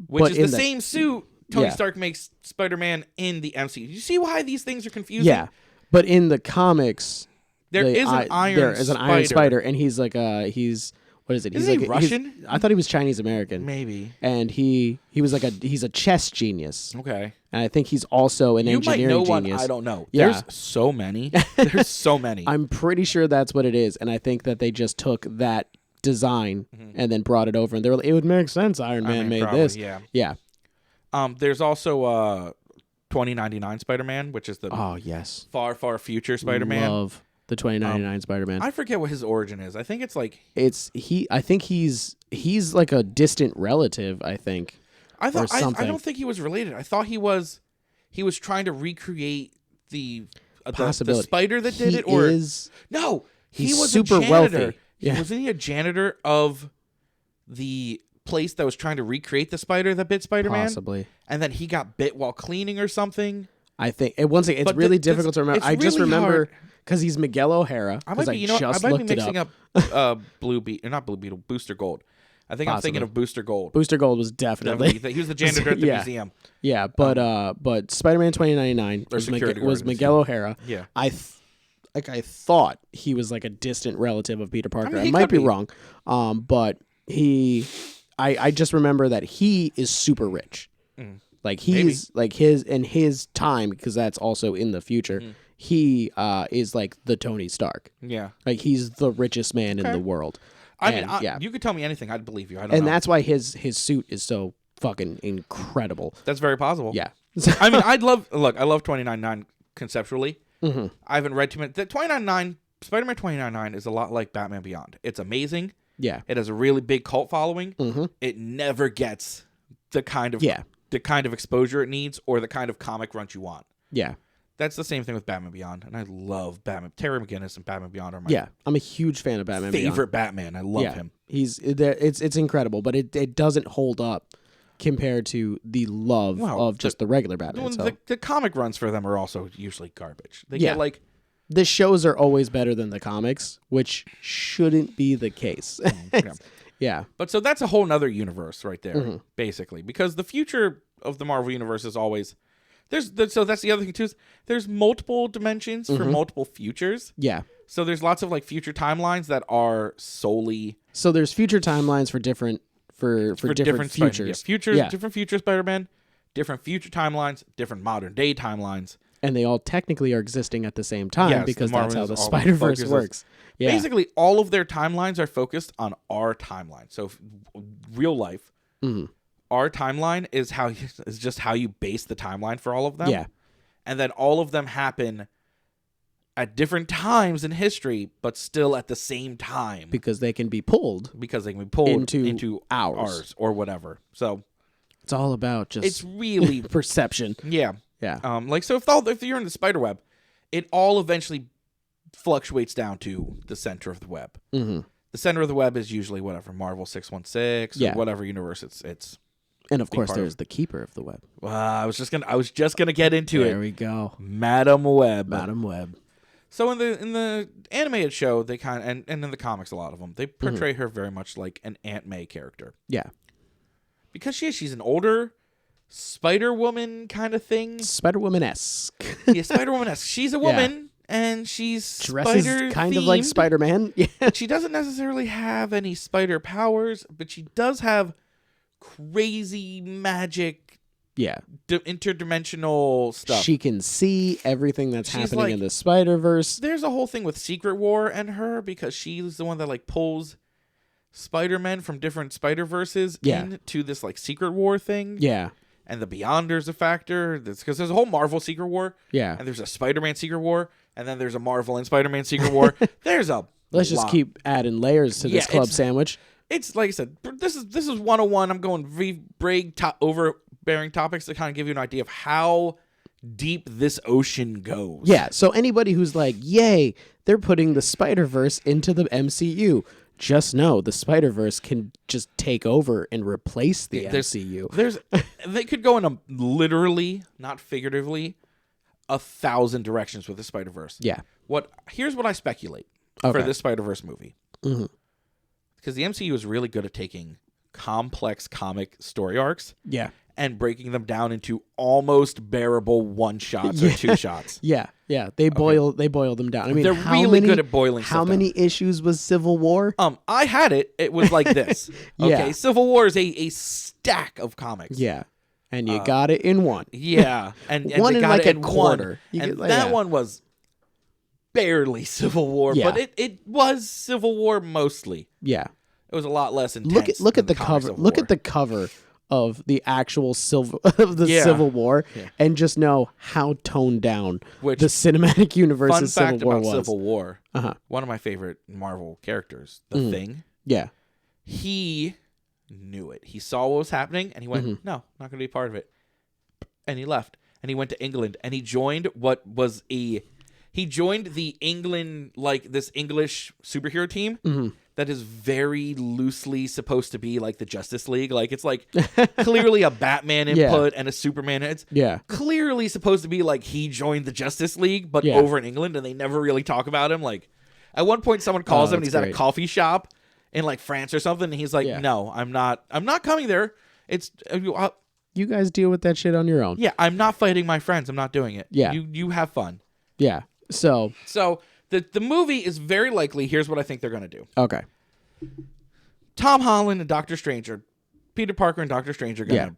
which is the same suit Tony Stark makes Spider-Man in the MCU. You see why these things are confusing? Yeah, but in the comics. There is an Iron Spider, and he's like he's what is it? Is he Russian? I thought he was Chinese American. Maybe. And he's a chess genius. Okay. And I think he's also an engineering genius. One, I don't know. Yeah. There's so many. There's so many. I'm pretty sure that's what it is, and I think that they just took that design and then brought it over, and they were like, it would make sense. Iron Man made probably, this. Yeah. There's also 2099 Spider-Man, which is the far, far future Spider-Man. Love the 2099 Spider-Man. I forget what his origin is. I think it's like I think he's like a distant relative. I think. I don't think he was related. I thought he was trying to recreate the spider that did it. Or no, he was super a janitor. wealthy. Yeah. Wasn't he a janitor of the place that was trying to recreate the spider that bit Spider-Man? Possibly. And then he got bit while cleaning or something. I think once again, it's really difficult to remember. I just remember because he's Miguel O'Hara. I might be mixing up Blue Beetle, not Blue Beetle, Booster Gold. I think I'm thinking of Booster Gold. Booster Gold was definitely. He was the janitor at the museum. Yeah, but Spider-Man 2099 was Miguel O'Hara. Yeah. I thought he was like a distant relative of Peter Parker. I might be wrong. But I just remember that he is super rich. Like he's like his time, because that's also in the future. He is like the Tony Stark. Yeah. Like he's the richest man in the world. You could tell me anything, I'd believe you. I don't know. And that's why his suit is so fucking incredible. That's very possible. Yeah. I mean, I love 2099 conceptually. I haven't read too many. The Spider-Man 2099 is a lot like Batman Beyond. It's amazing. Yeah. It has a really big cult following. It never gets the kind of exposure it needs or the kind of comic run you want. Yeah. That's the same thing with Batman Beyond, and I love Batman. Terry McGinnis and Batman Beyond are my I'm a huge fan of Batman favorite Beyond. Batman. I love him. He's there. It's incredible, but it doesn't hold up compared to the love of just the regular Batman. The comic runs for them are also usually garbage. They get like the shows are always better than the comics, which shouldn't be the case. Yeah. But so that's a whole nother universe right there, basically, because the future of the Marvel universe is always. So that's the other thing too. Is there's multiple dimensions for multiple futures. Yeah. So there's lots of like future timelines that are solely. So there's future timelines for different different futures. Different future Spider-Man, different future timelines, different modern day timelines, and they all technically are existing at the same time because that's how the Spider-Verse works. Yeah. Basically, all of their timelines are focused on our timeline. So real life. Our timeline is just how you base the timeline for all of them. Yeah. And then all of them happen at different times in history, but still at the same time. Because they can be pulled. Into ours or whatever. So it's all about just it's really perception. Yeah. Yeah. So if you're in the spider web, it all eventually fluctuates down to the center of the web. The center of the web is usually whatever, Marvel 616 or whatever universe it's. And of course, there's the keeper of the web. I was just gonna get into it. There we go, Madam Web. Madam Web. So in the animated show, they kind of, and in the comics, a lot of them, they portray her very much like an Aunt May character. Yeah. Because she's an older Spider-Woman kind of thing. Spider-Woman-esque. Yeah, Spider-Woman-esque. She's a woman, and she's dresses kind of like Spider-Man. Yeah. She doesn't necessarily have any spider powers, but she does have crazy magic. Yeah. Interdimensional stuff. She can see everything that's happening in the Spider-Verse. There's a whole thing with Secret War and her because she's the one that like pulls Spider-Man from different Spider-Verses into this like Secret War thing. Yeah. And the Beyonder's a factor. Because there's a whole Marvel Secret War. Yeah. And there's a Spider-Man Secret War. And then there's a Marvel and Spider-Man Secret War. There's a Let's just keep adding layers to this club sandwich. It's like I said, this is 101. I'm going overbearing topics to kind of give you an idea of how deep this ocean goes. Yeah, so anybody who's like, yay, they're putting the Spider-Verse into the MCU, just know the Spider-Verse can just take over and replace the MCU. They could go in a literally, not figuratively, 1,000 directions with the Spider-Verse. Yeah. Here's what I speculate for this Spider-Verse movie. Mm-hmm. Because the MCU is really good at taking complex comic story arcs. Yeah. And breaking them down into almost bearable one-shots or two-shots. Yeah, yeah. They boil them down. I mean, they're really good at boiling stuff down. How many issues was Civil War? I had it. It was like this. Okay, Civil War is a stack of comics. Yeah. And you got it in one. Yeah. And one in like a quarter. That one was barely Civil War, but it was Civil War mostly. Yeah. It was a lot less intense. Look at the cover. Look at the cover of the actual Civil War, and just know how toned down the cinematic universe's Civil War was. Civil War. One of my favorite Marvel characters, The Thing. Yeah. He knew it. He saw what was happening, and he went, "No, I'm not going to be part of it." And he left, and he went to England, and he joined He joined the England, like this English superhero team that is very loosely supposed to be like the Justice League. Like it's like clearly a Batman input and a Superman. It's clearly supposed to be like he joined the Justice League, but over in England, and they never really talk about him. Like at one point, someone calls him, and he's at a coffee shop in like France or something, and he's like, "No, I'm not coming there. It's you guys deal with that shit on your own." Yeah, I'm not fighting my friends. I'm not doing it. Yeah, you have fun. Yeah. So the movie is very likely, here's what I think they're going to do. Okay. Tom Holland and Doctor Strange, or Peter Parker and Doctor Strange are going to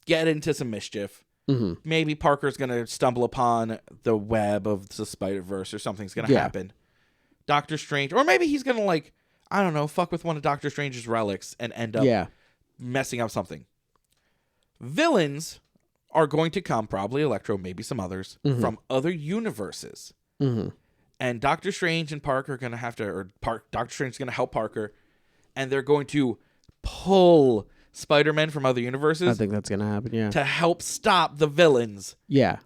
get into some mischief. Mm-hmm. Maybe Parker's going to stumble upon the web of the Spider-Verse or something's going to happen. Doctor Strange, or maybe he's going to like, I don't know, fuck with one of Doctor Strange's relics and end up messing up something. Villains are going to come, probably Electro, maybe some others, from other universes. Mm-hmm. And Doctor Strange and Parker are going to have to, Doctor Strange is going to help Parker, and they're going to pull Spider-Man from other universes. I think that's going to happen, to help stop the villains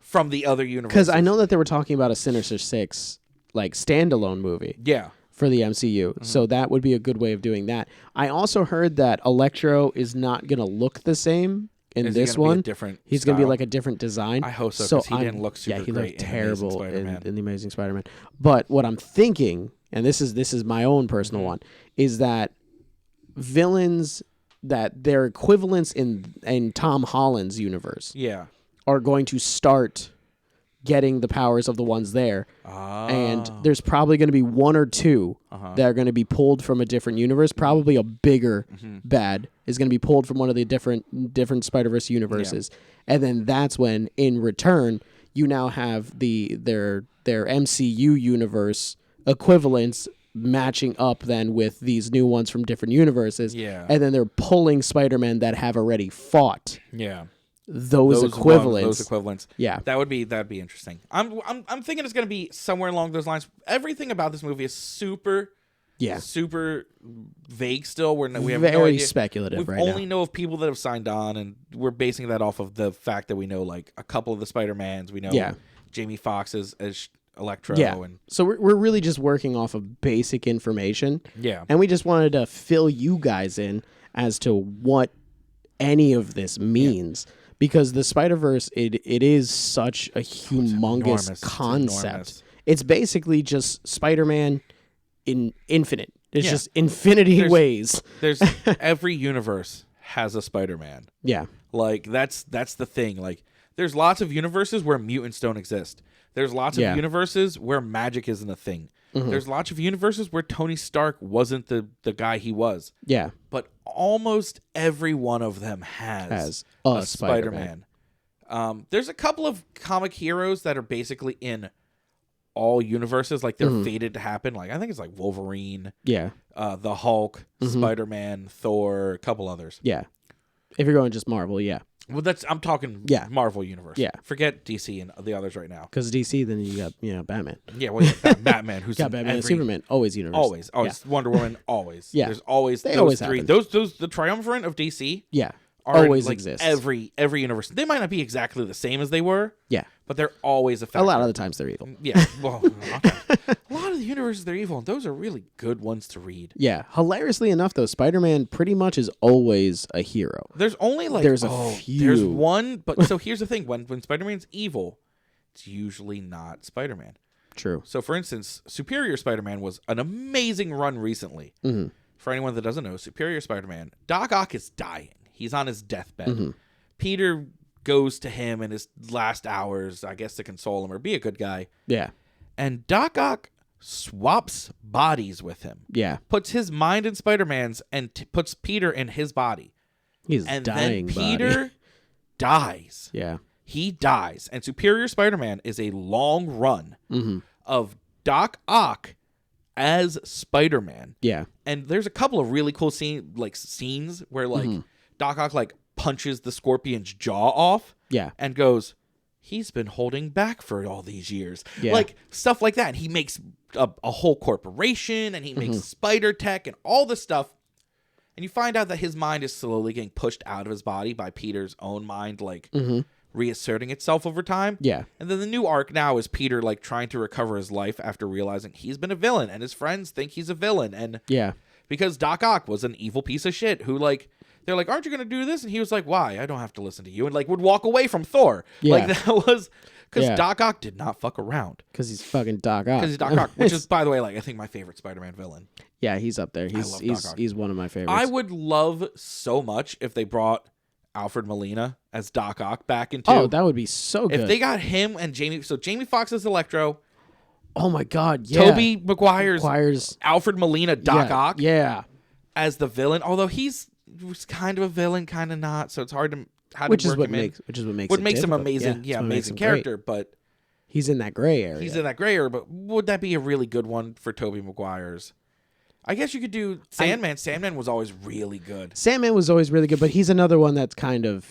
from the other universes. Because I know that they were talking about a Sinister Six, like, standalone movie. Yeah. For the MCU. Mm-hmm. So that would be a good way of doing that. I also heard that Electro is not going to look the same in this one. He's going to be like a different design. I hope so, because he didn't look super great. He looked terrible in The Amazing Spider-Man. But what I'm thinking, and this is my own personal one, is that villains that their equivalents in Tom Holland's universe are going to start getting the powers of the ones there. And there's probably going to be one or two that are going to be pulled from a different universe. Probably a bigger bad is going to be pulled from one of the different Spider-Verse universes. And then that's when, in return, you now have their MCU universe equivalents matching up then with these new ones from different universes. Yeah. And then they're pulling Spider-Man that have already fought. Yeah. Those equivalents. Yeah. That'd be interesting. I'm thinking it's going to be somewhere along those lines. Everything about this movie is super vague still. We have very no idea. Speculative we only know of people that have signed on, and we're basing that off of the fact that we know like a couple of the Spider-Mans. We know Jamie Foxx as Electro. Yeah. And so we're really just working off of basic information. Yeah. And we just wanted to fill you guys in as to what any of this means. Yeah. Because the Spider-Verse, it is such a humongous concept. It's basically just Spider-Man in infinite. It's just infinity ways. There's every universe has a Spider-Man. Yeah. Like that's the thing. Like there's lots of universes where mutants don't exist. There's lots of universes where magic isn't a thing. There's lots of universes where Tony Stark wasn't the guy he was. Yeah. But almost every one of them has a Spider-Man. There's a couple of comic heroes that are basically in all universes, like they're fated to happen. Like I think it's like Wolverine, the Hulk, Spider-Man, Thor, a couple others. Yeah. If you're going just Marvel, yeah. Well, I'm talking Marvel universe. Yeah. Forget DC and the others right now. Because DC, then you got Batman. Yeah, well, Batman, who's got Batman and Superman, always universe. Always. Wonder Woman, always. Yeah. There's always they those always three. Happen. Those the triumvirate of DC. Yeah. Always like exists. Every universe. They might not be exactly the same as they were. Yeah. But they're always a factor. A lot of the times they're evil. Yeah. Well, a lot of the universes they're evil, and those are really good ones to read. Yeah. Hilariously enough, though, Spider-Man pretty much is always a hero. There's only like there's a few. There's one, but so here's the thing: when Spider-Man's evil, it's usually not Spider-Man. True. So, for instance, Superior Spider-Man was an amazing run recently. For anyone that doesn't know, Superior Spider-Man, Doc Ock is dying. He's on his deathbed. Peter goes to him in his last hours, I guess, to console him or be a good guy. Yeah. And Doc Ock swaps bodies with him. Yeah. Puts his mind in Spider-Man's and puts Peter in his body. He's and dying. And then Peter dies. Yeah. He dies. And Superior Spider-Man is a long run of Doc Ock as Spider-Man. Yeah. And there's a couple of really cool scenes where Doc Ock punches the Scorpion's jaw off. Yeah. And goes, he's been holding back for all these years. Yeah. Like stuff like that. And he makes a whole corporation and he makes spider tech and all this stuff. And you find out that his mind is slowly getting pushed out of his body by Peter's own mind, reasserting itself over time. Yeah. And then the new arc now is Peter trying to recover his life after realizing he's been a villain and his friends think he's a villain. And because Doc Ock was an evil piece of shit who they're like, aren't you going to do this? And he was like, why? I don't have to listen to you. And would walk away from Thor. Yeah. That was because Doc Ock did not fuck around. Because he's fucking Doc Ock. Because he's Doc Ock, which is, by the way, I think my favorite Spider-Man villain. Yeah, he's up there. He's one of my favorites. I would love so much if they brought Alfred Molina as Doc Ock back into. Oh, that would be so good. If they got him and Jamie. So Jamie Foxx as Electro. Oh my God, yeah. Tobey Maguire's Alfred Molina Doc Ock. Yeah. As the villain, although he's kind of a villain, kind of not. So it's hard to which is what makes him amazing. Yeah, amazing character. Great. But he's in that gray area. But would that be a really good one for Tobey Maguire's? I guess you could do Sandman. Sandman was always really good. Sandman was always really good, but he's another one that's kind of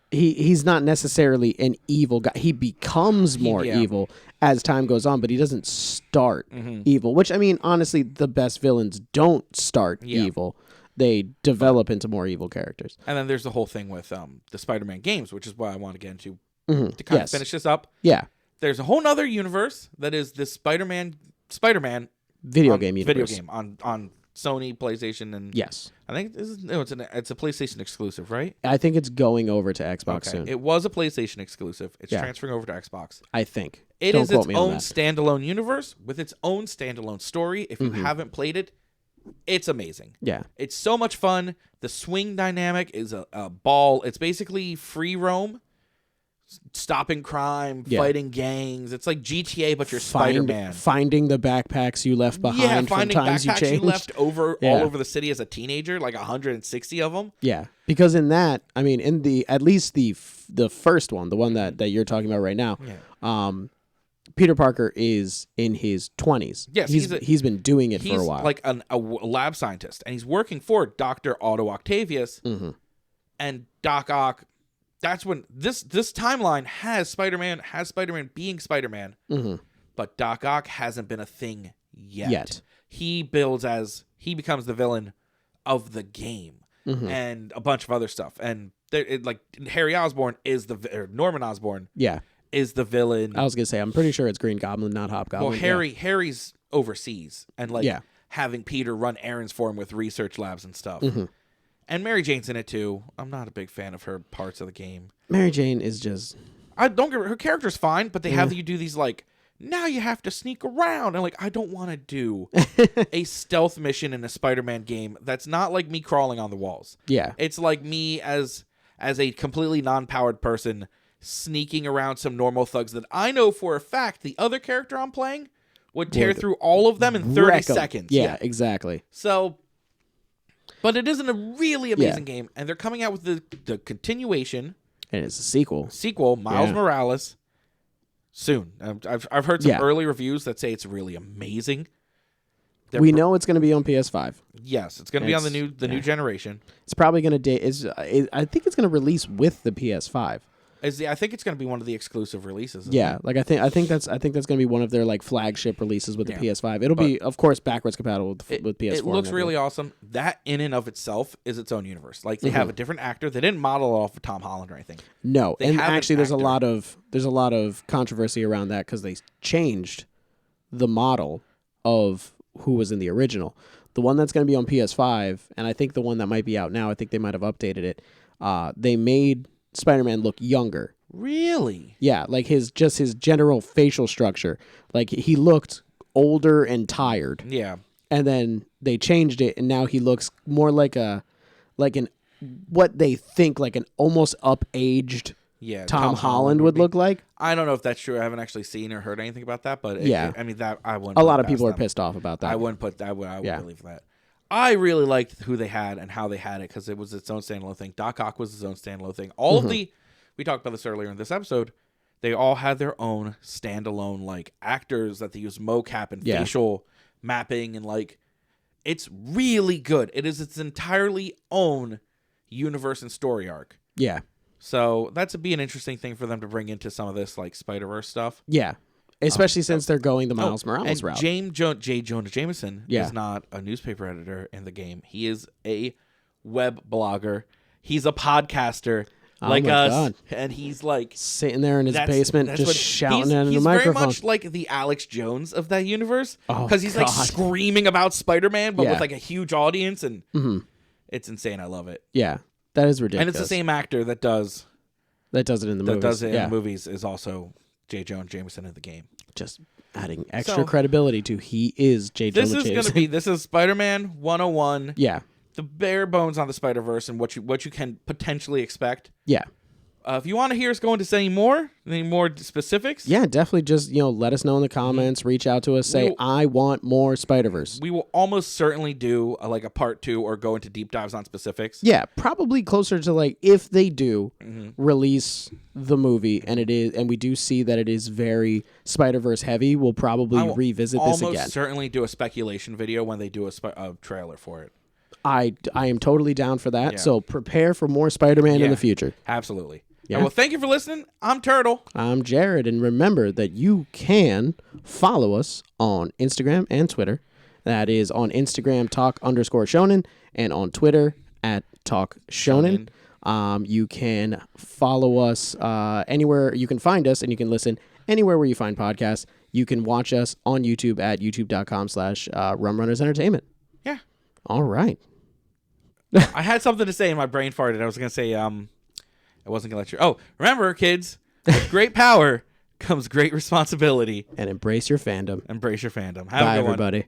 He's not necessarily an evil guy. He becomes more evil as time goes on, but he doesn't start evil. Which, I mean, honestly, the best villains don't start evil. They develop into more evil characters. And then there's the whole thing with the Spider-Man games, which is what I want to get into to kind of finish this up. Yeah. There's a whole nother universe that is this Spider-Man video game universe. Video game on Sony, PlayStation, and I think it's a PlayStation exclusive, right? I think it's going over to Xbox soon. It was a PlayStation exclusive. It's transferring over to Xbox. I think it is its own standalone universe with its own standalone story. If you haven't played it, it's amazing. Yeah, it's so much fun. The swing dynamic is a ball. It's basically free roam. Stopping crime, fighting gangs. It's like GTA, but you're Spider-Man. Finding the backpacks you left behind from times you changed. You left all over the city as a teenager, like 160 of them. Yeah, because in that, I mean, at least the first one, the one that you're talking about right now, Peter Parker is in his 20s. Yes, he's been doing it for a while. Like a lab scientist, and he's working for Dr. Otto Octavius, and Doc Ock. That's when this timeline has Spider-Man being Spider-Man, but Doc Ock hasn't been a thing yet. He becomes the villain of the game and a bunch of other stuff. And Harry Osborn Norman Osborn is the villain. I was gonna say I'm pretty sure it's Green Goblin, not Hobgoblin. Well, Harry's overseas and having Peter run errands for him with research labs and stuff. And Mary Jane's in it too. I'm not a big fan of her parts of the game. Mary Jane is just... her character's fine, but they have you do these now you have to sneak around. And like, I don't want to do a stealth mission in a Spider-Man game that's not like me crawling on the walls. Yeah. It's like me as a completely non-powered person sneaking around some normal thugs that I know for a fact the other character I'm playing would tear through all of them in 30 seconds. Yeah, exactly. So, but it isn't a really amazing game, and they're coming out with the continuation. And it's a sequel. Miles Morales, soon. I've heard some early reviews that say it's really amazing. We know it's going to be on PS5. Yes, it's going to be on the new generation. It's probably going to I think it's going to release with the PS5. I think it's going to be one of the exclusive releases. Yeah, like I think that's going to be one of their like flagship releases with the PS5. It'll be, of course, backwards compatible with PS4. It looks really awesome. That in and of itself is its own universe. Like they have a different actor. They didn't model it off of Tom Holland or anything. No, and actually, there's a lot of controversy around that because they changed the model of who was in the original. The one that's going to be on PS5, and I think the one that might be out now, I think they might have updated it. They made Spider-Man look younger. Really? Yeah, like his general facial structure. Like he looked older and tired. Yeah. And then they changed it, and now he looks more like what they think like an almost up-aged Tom Holland would look like. I don't know if that's true. I haven't actually seen or heard anything about that, but I mean that I wouldn't. A lot of people are pissed off about that. I wouldn't put that. I wouldn't believe that. I really liked who they had and how they had it because it was its own standalone thing. Doc Ock was its own standalone thing. All of we talked about this earlier in this episode, they all had their own standalone like actors that they use mocap and facial mapping and like it's really good. It is its entirely own universe and story arc. Yeah. So that'd be an interesting thing for them to bring into some of this like Spider-Verse stuff. Yeah. Especially since they're going the Miles Morales route. J. Jonah Jameson is not a newspaper editor in the game. He is a web blogger. He's a podcaster like us. God. And he's like... sitting there in his basement just shouting into the microphone. He's very much like the Alex Jones of that universe. Because he's like screaming about Spider-Man, but with like a huge audience. And it's insane. I love it. Yeah. That is ridiculous. And it's the same actor that does it in the movies. That does it in the movies is also... J. Jonah Jameson in the game. Just adding extra credibility to he is J. Jonah Jameson. This is Spider-Man 101. Yeah. The bare bones on the Spider-Verse and what you can potentially expect. Yeah. If you want to hear us go into any more specifics. Yeah, definitely just, let us know in the comments, reach out to us, say, I want more Spider-Verse. We will almost certainly do a part 2 or go into deep dives on specifics. Yeah, probably closer to like if they do release the movie and we do see that it is very Spider-Verse heavy, we'll probably revisit this again. Almost certainly do a speculation video when they do a trailer for it. I am totally down for that, so prepare for more Spider-Man in the future. Absolutely. Yeah. Well, thank you for listening. I'm Turtle. I'm Jared. And remember that you can follow us on Instagram and Twitter. That is on Instagram, talk_shonen, and on Twitter at Talk Shonen. You can follow us anywhere. You can find us and you can listen anywhere where you find podcasts. You can watch us on YouTube at youtube.com/Rum Runnas Entertainment. Yeah. All right. I had something to say and my brain farted. I was going to say, I wasn't going to let you. Oh, remember, kids, with great power comes great responsibility. And embrace your fandom. Embrace your fandom. Bye, everybody.